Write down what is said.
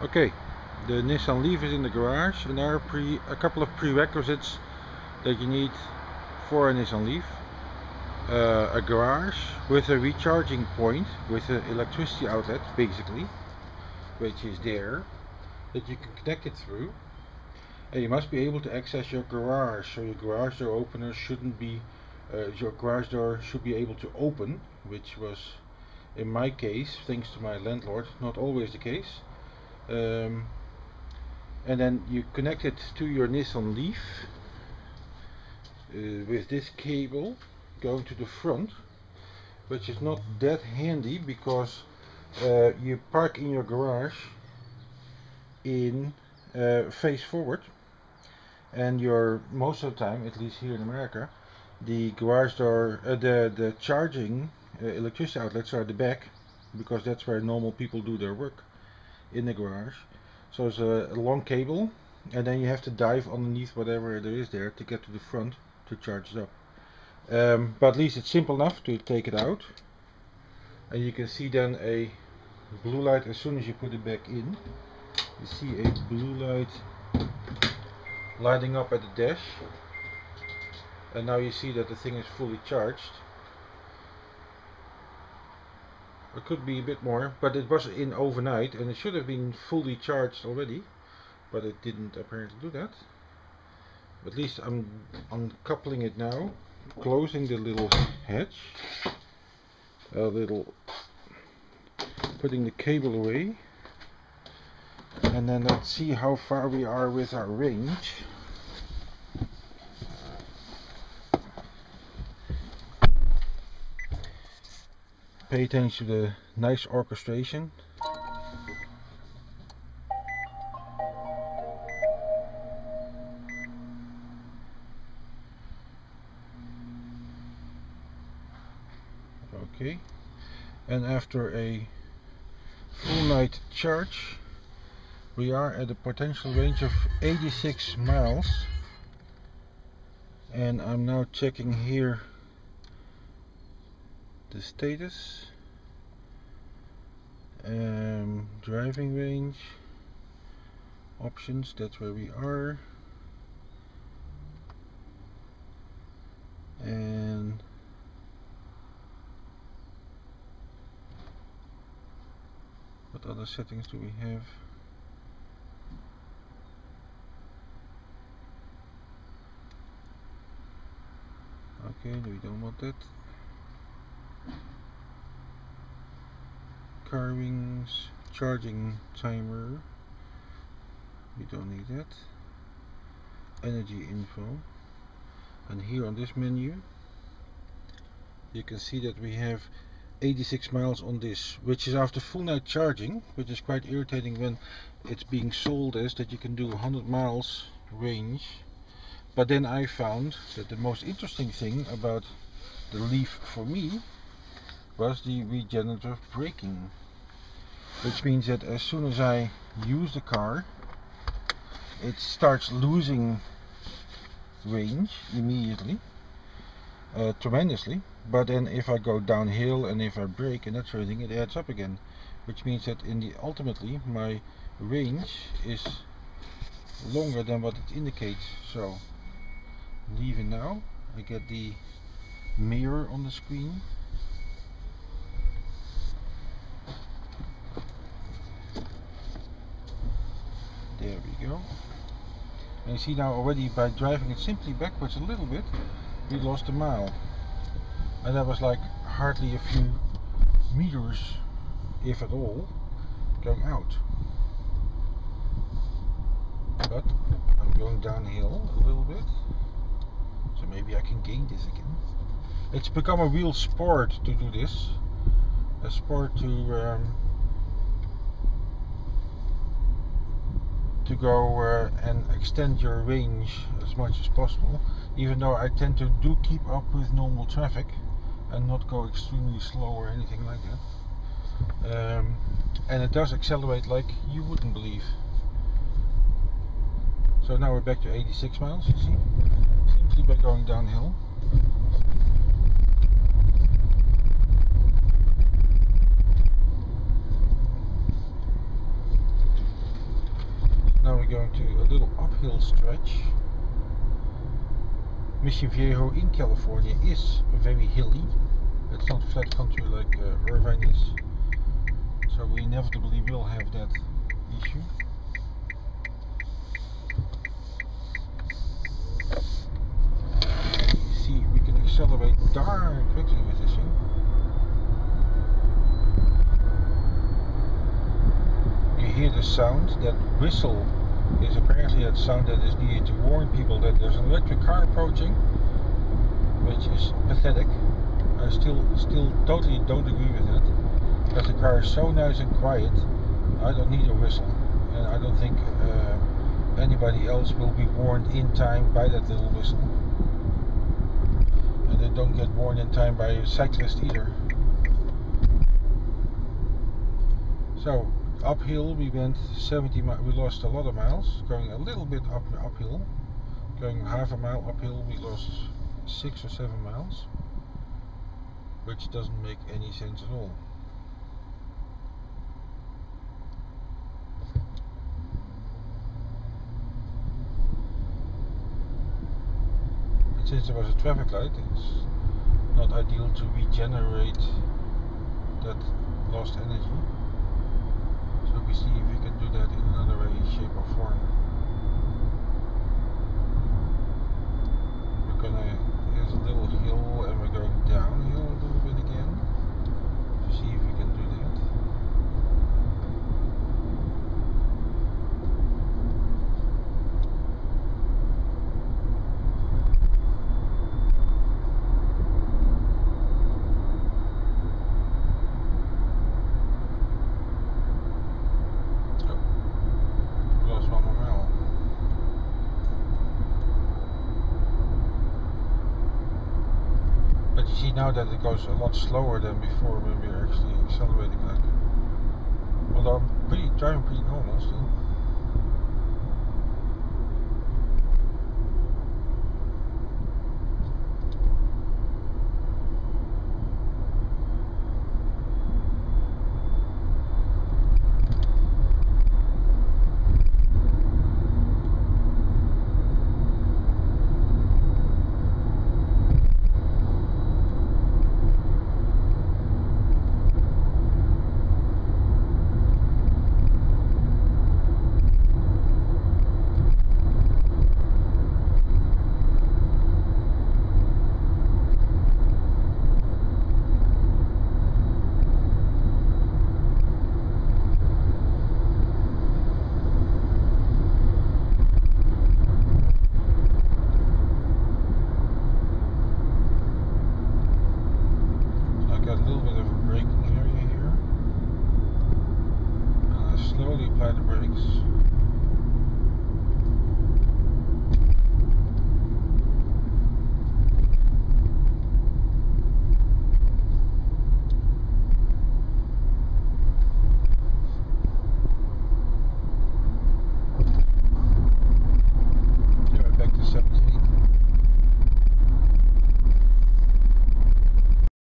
Okay, the Nissan LEAF is in the garage, and there are a couple of prerequisites that you need for a Nissan LEAF. A garage with a recharging point with an electricity outlet, basically, which is there, that you can connect it through. And you must be able to access your garage, so your garage door opener shouldn't be, your garage door should be able to open, which was, in my case, thanks to my landlord, not always the case. And then you connect it to your Nissan LEAF with this cable going to the front, which is not that handy because you park in your garage in face forward, and you're most of the time, at least here in America, the garage door, the charging electricity outlets are at the back, because that's where normal people do their work, in the garage. So it's a long cable, and then you have to dive underneath whatever there is there to get to the front to charge it up. But at least it's simple enough to take it out, and you can see then a blue light as soon as you put it back in. You see a blue light lighting up at the dash, and now you see that the thing is fully charged. It could be a bit more, but it was in overnight and it should have been fully charged already, but it didn't apparently do that. At least I'm uncoupling it now, closing the little hatch, putting the cable away, and then let's see how far we are with our range. Pay attention to the nice orchestration. Okay, and after a full night charge, we are at a potential range of 86 miles, and I'm now checking here the status. Driving range options, that's where we are, and what other settings do we have? Okay, we don't want that. Car wings, charging timer, we don't need that. Energy info, and here on this menu you can see that we have 86 miles on this, which is after full night charging, which is quite irritating when it's being sold as that you can do 100 miles range. But then I found that the most interesting thing about the LEAF for me was the regenerative braking, which means that as soon as I use the car, it starts losing range immediately, tremendously, but then if I go downhill and if I brake and that sort of thing, it adds up again, which means that ultimately my range is longer than what it indicates. So leaving now, I get the mirror on the screen. There we go. And you see now already by driving it simply backwards a little bit, we lost a mile. And that was like hardly a few meters, if at all, going out. But I'm going downhill a little bit, so maybe I can gain this again. It's become a real sport to do this. A sport to go and extend your range as much as possible, even though I tend to keep up with normal traffic and not go extremely slow or anything like that. And it does accelerate like you wouldn't believe. So now we're back to 86 miles, you see, simply by going downhill. Now we're going to a little uphill stretch. Mission Viejo in California is very hilly. It's not flat country like Irvine is. So we inevitably will have that issue. See, we can accelerate darn quickly with this thing. You hear the sound, that whistle is apparently that sound that is needed to warn people that there's an electric car approaching, which is pathetic. I still totally don't agree with that, because the car is so nice and quiet. I don't need a whistle, and I don't think anybody else will be warned in time by that little whistle. And they don't get warned in time by a cyclist either. So uphill we went 70 miles, we lost a lot of miles, going a little bit uphill, going half a mile uphill we lost 6 or 7 miles, which doesn't make any sense at all. And since there was a traffic light, it's not ideal to regenerate that lost energy. So we see if we can do that in another way, shape or form. Here's a little hill and we're going downhill a little bit again. To see if we can do that. But you see now that it goes a lot slower than before when we're actually accelerating like. Although I'm driving pretty normal still. Slowly apply the brakes.